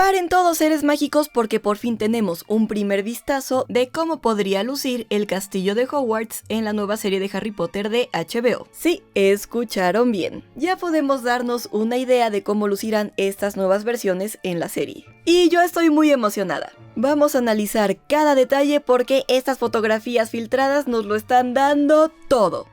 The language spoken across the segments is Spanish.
Preparen todos, seres mágicos, porque por fin tenemos un primer vistazo de cómo podría lucir el castillo de Hogwarts en la nueva serie de Harry Potter de HBO. Sí, escucharon bien. Ya podemos darnos una idea de cómo lucirán estas nuevas versiones en la serie. Y yo estoy muy emocionada. Vamos a analizar cada detalle porque estas fotografías filtradas nos lo están dando todo.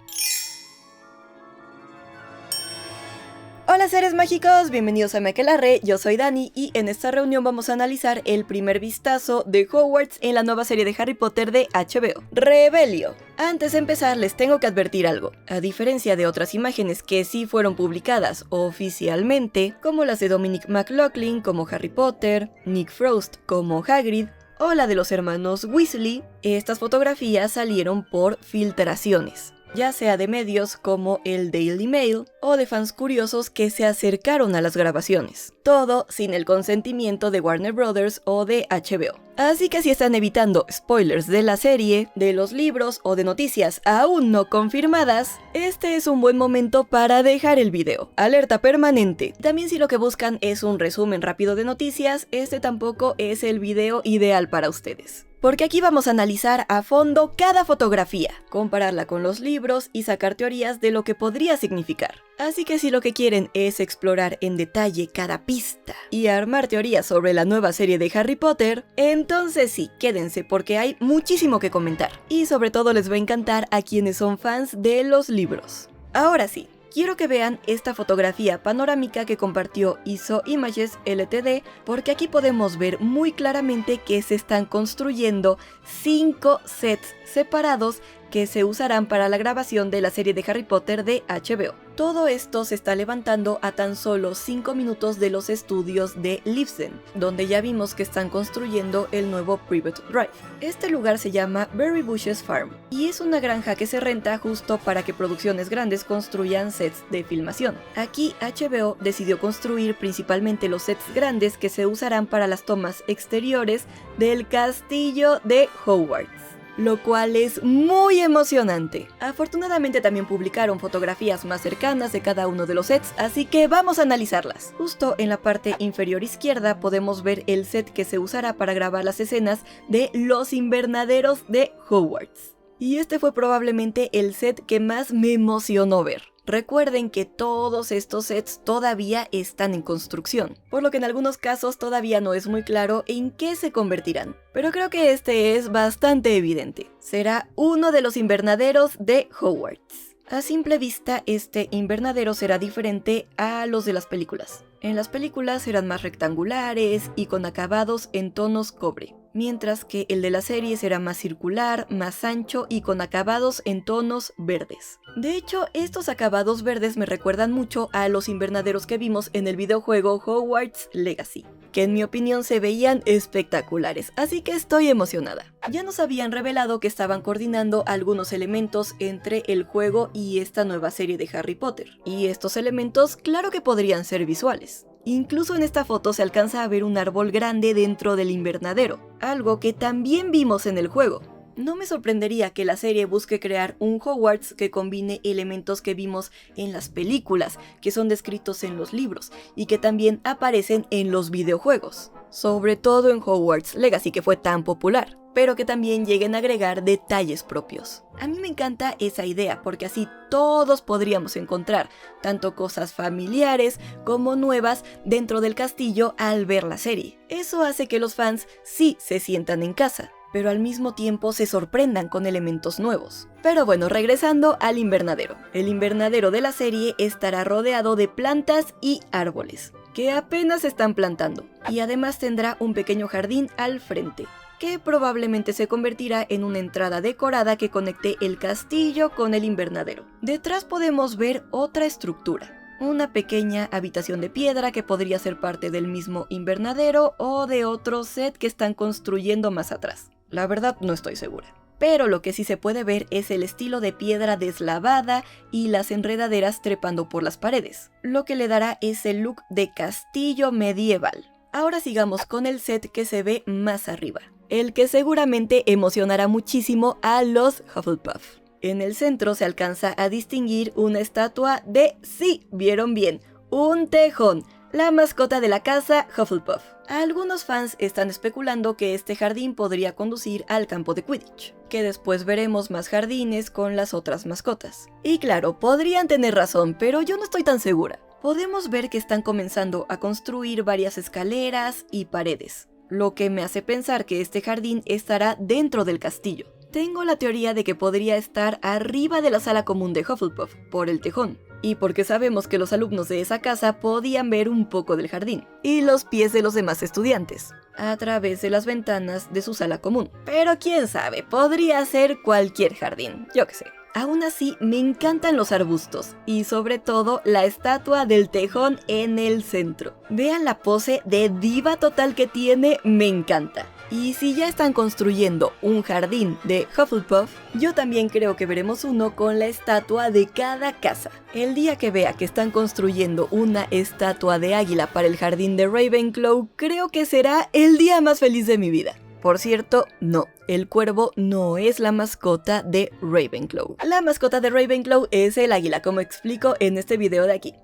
Hola seres mágicos, bienvenidos a Mequelarre, yo soy Dani y en esta reunión vamos a analizar el primer vistazo de Hogwarts en la nueva serie de Harry Potter de HBO, Rebelio. Antes de empezar les tengo que advertir algo. A diferencia de otras imágenes que sí fueron publicadas oficialmente, como las de Dominic McLaughlin como Harry Potter, Nick Frost como Hagrid, o la de los hermanos Weasley, estas fotografías salieron por filtraciones, ya sea de medios como el Daily Mail o de fans curiosos que se acercaron a las grabaciones. Todo sin el consentimiento de Warner Brothers o de HBO. Así que si están evitando spoilers de la serie, de los libros o de noticias aún no confirmadas, este es un buen momento para dejar el video. Alerta permanente. También si lo que buscan es un resumen rápido de noticias, este tampoco es el video ideal para ustedes. Porque aquí vamos a analizar a fondo cada fotografía, compararla con los libros y sacar teorías de lo que podría significar. Así que si lo que quieren es explorar en detalle cada pista y armar teorías sobre la nueva serie de Harry Potter, entonces sí, quédense porque hay muchísimo que comentar. Y sobre todo les va a encantar a quienes son fans de los libros. Ahora sí, quiero que vean esta fotografía panorámica que compartió ISO Images Ltd, porque aquí podemos ver muy claramente que se están construyendo 5 sets separados que se usarán para la grabación de la serie de Harry Potter de HBO. Todo esto se está levantando a tan solo 5 minutos de los estudios de Leavesden, donde ya vimos que están construyendo el nuevo Privet Drive. Este lugar se llama Berry Bushes Farm y es una granja que se renta justo para que producciones grandes construyan sets de filmación. Aquí HBO decidió construir principalmente los sets grandes que se usarán para las tomas exteriores del castillo de Hogwarts, lo cual es muy emocionante. Afortunadamente también publicaron fotografías más cercanas de cada uno de los sets, así que vamos a analizarlas. Justo en la parte inferior izquierda podemos ver el set que se usará para grabar las escenas de los invernaderos de Hogwarts. Y este fue probablemente el set que más me emocionó ver. Recuerden que todos estos sets todavía están en construcción, por lo que en algunos casos todavía no es muy claro en qué se convertirán. Pero creo que este es bastante evidente. Será uno de los invernaderos de Hogwarts. A simple vista, este invernadero será diferente a los de las películas. En las películas eran más rectangulares y con acabados en tonos cobre, mientras que el de la serie será más circular, más ancho y con acabados en tonos verdes. De hecho, estos acabados verdes me recuerdan mucho a los invernaderos que vimos en el videojuego Hogwarts Legacy, que en mi opinión se veían espectaculares, así que estoy emocionada. Ya nos habían revelado que estaban coordinando algunos elementos entre el juego y esta nueva serie de Harry Potter, y estos elementos claro que podrían ser visuales. Incluso en esta foto se alcanza a ver un árbol grande dentro del invernadero, algo que también vimos en el juego. No me sorprendería que la serie busque crear un Hogwarts que combine elementos que vimos en las películas, que son descritos en los libros, y que también aparecen en los videojuegos. Sobre todo en Hogwarts Legacy, que fue tan popular, pero que también lleguen a agregar detalles propios. A mí me encanta esa idea, porque así todos podríamos encontrar tanto cosas familiares como nuevas dentro del castillo al ver la serie. Eso hace que los fans sí se sientan en casa, pero al mismo tiempo se sorprendan con elementos nuevos. Pero bueno, regresando al invernadero. El invernadero de la serie estará rodeado de plantas y árboles, que apenas se están plantando, y además tendrá un pequeño jardín al frente, que probablemente se convertirá en una entrada decorada que conecte el castillo con el invernadero. Detrás podemos ver otra estructura, una pequeña habitación de piedra que podría ser parte del mismo invernadero o de otro set que están construyendo más atrás. La verdad no estoy segura. Pero lo que sí se puede ver es el estilo de piedra deslavada y las enredaderas trepando por las paredes, lo que le dará ese look de castillo medieval. Ahora sigamos con el set que se ve más arriba, el que seguramente emocionará muchísimo a los Hufflepuff. En el centro se alcanza a distinguir una estatua de, sí, vieron bien, un tejón, la mascota de la casa Hufflepuff. Algunos fans están especulando que este jardín podría conducir al campo de Quidditch, que después veremos más jardines con las otras mascotas. Y claro, podrían tener razón, pero yo no estoy tan segura. Podemos ver que están comenzando a construir varias escaleras y paredes, lo que me hace pensar que este jardín estará dentro del castillo. Tengo la teoría de que podría estar arriba de la sala común de Hufflepuff, por el tejón, y porque sabemos que los alumnos de esa casa podían ver un poco del jardín, y los pies de los demás estudiantes, a través de las ventanas de su sala común. Pero quién sabe, podría ser cualquier jardín, yo qué sé. Aún así, me encantan los arbustos, y sobre todo la estatua del tejón en el centro. Vean la pose de diva total que tiene, me encanta. Y si ya están construyendo un jardín de Hufflepuff, yo también creo que veremos uno con la estatua de cada casa. El día que vea que están construyendo una estatua de águila para el jardín de Ravenclaw, creo que será el día más feliz de mi vida. Por cierto, no, el cuervo no es la mascota de Ravenclaw. La mascota de Ravenclaw es el águila, como explico en este video de aquí.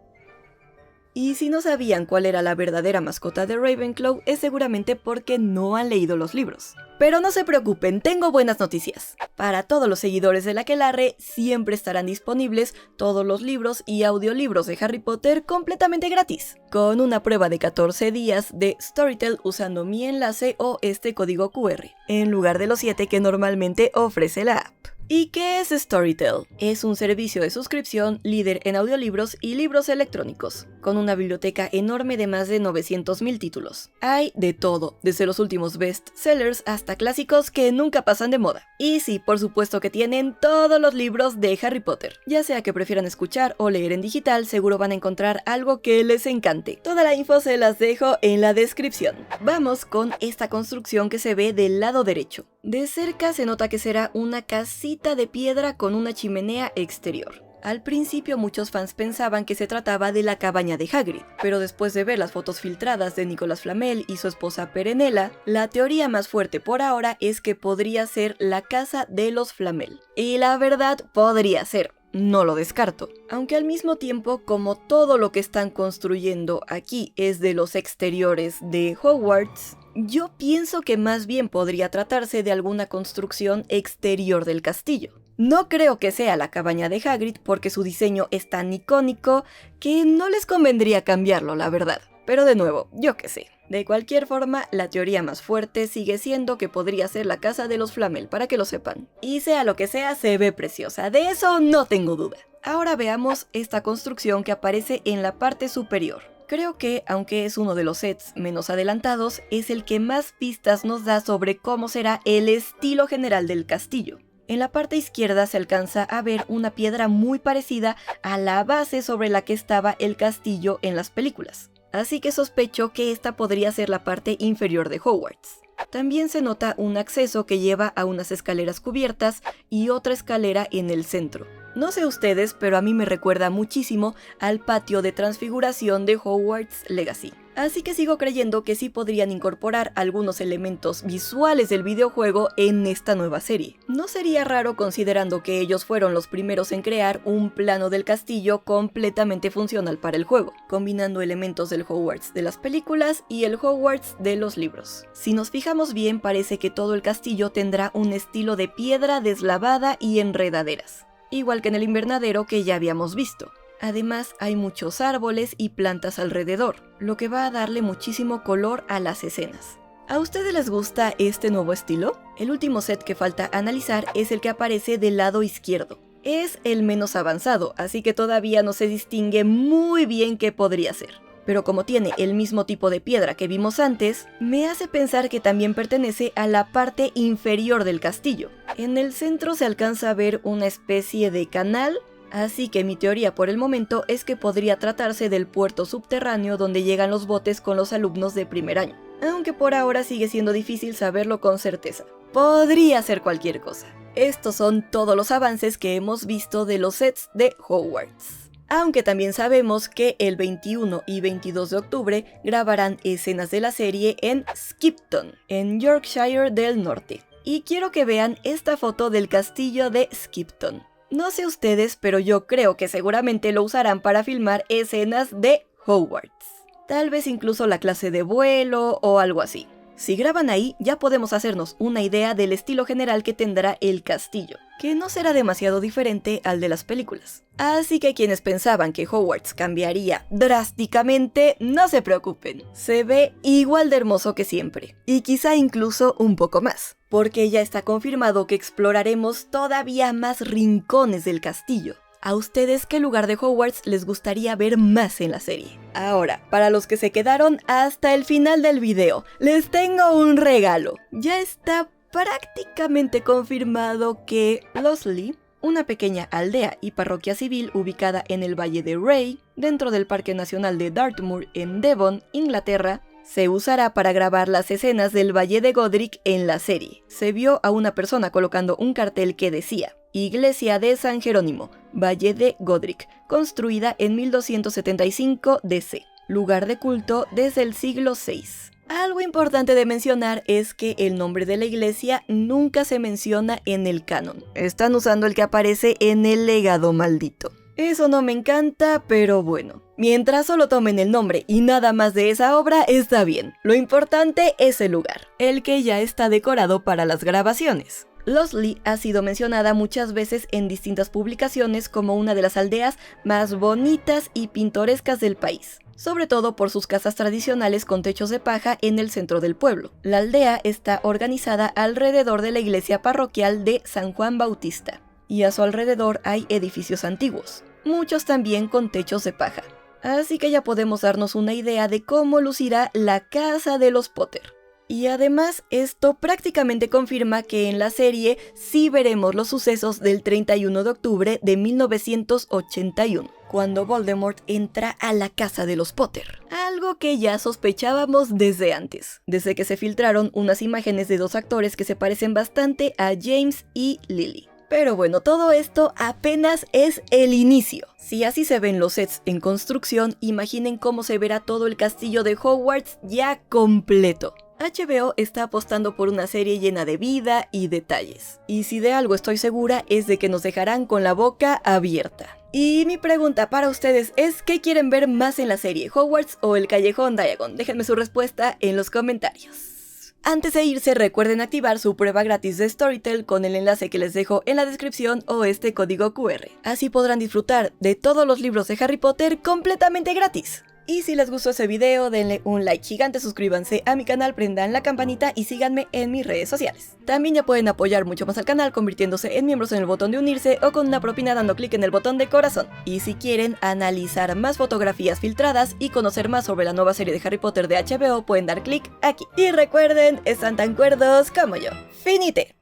Y si no sabían cuál era la verdadera mascota de Ravenclaw, es seguramente porque no han leído los libros. Pero no se preocupen, tengo buenas noticias. Para todos los seguidores de la Aquelarre, siempre estarán disponibles todos los libros y audiolibros de Harry Potter completamente gratis, con una prueba de 14 días de Storytel usando mi enlace o este código QR, en lugar de los 7 que normalmente ofrece la app. ¿Y qué es Storytel? Es un servicio de suscripción líder en audiolibros y libros electrónicos, con una biblioteca enorme de más de 900,000 títulos. Hay de todo, desde los últimos bestsellers hasta clásicos que nunca pasan de moda. Y sí, por supuesto que tienen todos los libros de Harry Potter. Ya sea que prefieran escuchar o leer en digital, seguro van a encontrar algo que les encante. Toda la info se las dejo en la descripción. Vamos con esta construcción que se ve del lado derecho. De cerca se nota que será una casita de piedra con una chimenea exterior. Al principio muchos fans pensaban que se trataba de la cabaña de Hagrid, pero después de ver las fotos filtradas de Nicolas Flamel y su esposa Perenella, la teoría más fuerte por ahora es que podría ser la casa de los Flamel. Y la verdad, podría ser. No lo descarto. Aunque al mismo tiempo, como todo lo que están construyendo aquí es de los exteriores de Hogwarts, yo pienso que más bien podría tratarse de alguna construcción exterior del castillo. No creo que sea la cabaña de Hagrid porque su diseño es tan icónico que no les convendría cambiarlo, la verdad. Pero de nuevo, yo qué sé. De cualquier forma, la teoría más fuerte sigue siendo que podría ser la casa de los Flamel, para que lo sepan. Y sea lo que sea, se ve preciosa, de eso no tengo duda. Ahora veamos esta construcción que aparece en la parte superior. Creo que, aunque es uno de los sets menos adelantados, es el que más pistas nos da sobre cómo será el estilo general del castillo. En la parte izquierda se alcanza a ver una piedra muy parecida a la base sobre la que estaba el castillo en las películas. Así que sospecho que esta podría ser la parte inferior de Hogwarts. También se nota un acceso que lleva a unas escaleras cubiertas y otra escalera en el centro. No sé ustedes, pero a mí me recuerda muchísimo al patio de transfiguración de Hogwarts Legacy. Así que sigo creyendo que sí podrían incorporar algunos elementos visuales del videojuego en esta nueva serie. No sería raro considerando que ellos fueron los primeros en crear un plano del castillo completamente funcional para el juego, combinando elementos del Hogwarts de las películas y el Hogwarts de los libros. Si nos fijamos bien, parece que todo el castillo tendrá un estilo de piedra deslavada y enredaderas, igual que en el invernadero que ya habíamos visto. Además, hay muchos árboles y plantas alrededor, lo que va a darle muchísimo color a las escenas. ¿A ustedes les gusta este nuevo estilo? El último set que falta analizar es el que aparece del lado izquierdo. Es el menos avanzado, así que todavía no se distingue muy bien qué podría ser. Pero como tiene el mismo tipo de piedra que vimos antes, me hace pensar que también pertenece a la parte inferior del castillo. En el centro se alcanza a ver una especie de canal, así que mi teoría por el momento es que podría tratarse del puerto subterráneo donde llegan los botes con los alumnos de primer año. Aunque por ahora sigue siendo difícil saberlo con certeza. Podría ser cualquier cosa. Estos son todos los avances que hemos visto de los sets de Hogwarts. Aunque también sabemos que el 21 y 22 de octubre grabarán escenas de la serie en Skipton, en Yorkshire del Norte. Y quiero que vean esta foto del castillo de Skipton. No sé ustedes, pero yo creo que seguramente lo usarán para filmar escenas de Hogwarts. tal vez incluso la clase de vuelo o algo así. Si graban ahí, ya podemos hacernos una idea del estilo general que tendrá el castillo, que no será demasiado diferente al de las películas. Así que quienes pensaban que Hogwarts cambiaría drásticamente, no se preocupen. Se ve igual de hermoso que siempre, y quizá incluso un poco más, porque ya está confirmado que exploraremos todavía más rincones del castillo. ¿A ustedes qué lugar de Hogwarts les gustaría ver más en la serie? Ahora, para los que se quedaron hasta el final del video, les tengo un regalo. Ya está prácticamente confirmado que Lothsley, una pequeña aldea y parroquia civil ubicada en el Valle de Ray, dentro del Parque Nacional de Dartmoor en Devon, Inglaterra, se usará para grabar las escenas del Valle de Godric en la serie. Se vio a una persona colocando un cartel que decía: Iglesia de San Jerónimo, Valle de Godric, construida en 1275 DC, lugar de culto desde el siglo VI. Algo importante de mencionar es que el nombre de la iglesia nunca se menciona en el canon. Están usando el que aparece en el legado maldito. Eso no me encanta, pero bueno. Mientras solo tomen el nombre y nada más de esa obra, está bien. Lo importante es el lugar, el que ya está decorado para las grabaciones. Lothsley ha sido mencionada muchas veces en distintas publicaciones como una de las aldeas más bonitas y pintorescas del país, sobre todo por sus casas tradicionales con techos de paja en el centro del pueblo. La aldea está organizada alrededor de la iglesia parroquial de San Juan Bautista, y a su alrededor hay edificios antiguos, muchos también con techos de paja. Así que ya podemos darnos una idea de cómo lucirá la casa de los Potter. Y además, esto prácticamente confirma que en la serie sí veremos los sucesos del 31 de octubre de 1981, cuando Voldemort entra a la casa de los Potter. Algo que ya sospechábamos desde antes, desde que se filtraron unas imágenes de dos actores que se parecen bastante a James y Lily. Pero bueno, todo esto apenas es el inicio. Si así se ven los sets en construcción, imaginen cómo se verá todo el castillo de Hogwarts ya completo. HBO está apostando por una serie llena de vida y detalles. Y si de algo estoy segura es de que nos dejarán con la boca abierta. Y mi pregunta para ustedes es: ¿qué quieren ver más en la serie, Hogwarts o el Callejón Diagon? Déjenme su respuesta en los comentarios. Antes de irse, recuerden activar su prueba gratis de Storytel con el enlace que les dejo en la descripción o este código QR. Así podrán disfrutar de todos los libros de Harry Potter completamente gratis. Y si les gustó ese video, denle un like gigante, suscríbanse a mi canal, prendan la campanita y síganme en mis redes sociales. También ya pueden apoyar mucho más al canal convirtiéndose en miembros en el botón de unirse o con una propina dando clic en el botón de corazón. Y si quieren analizar más fotografías filtradas y conocer más sobre la nueva serie de Harry Potter de HBO, pueden dar clic aquí. Y recuerden, están tan cuerdos como yo. ¡Finite!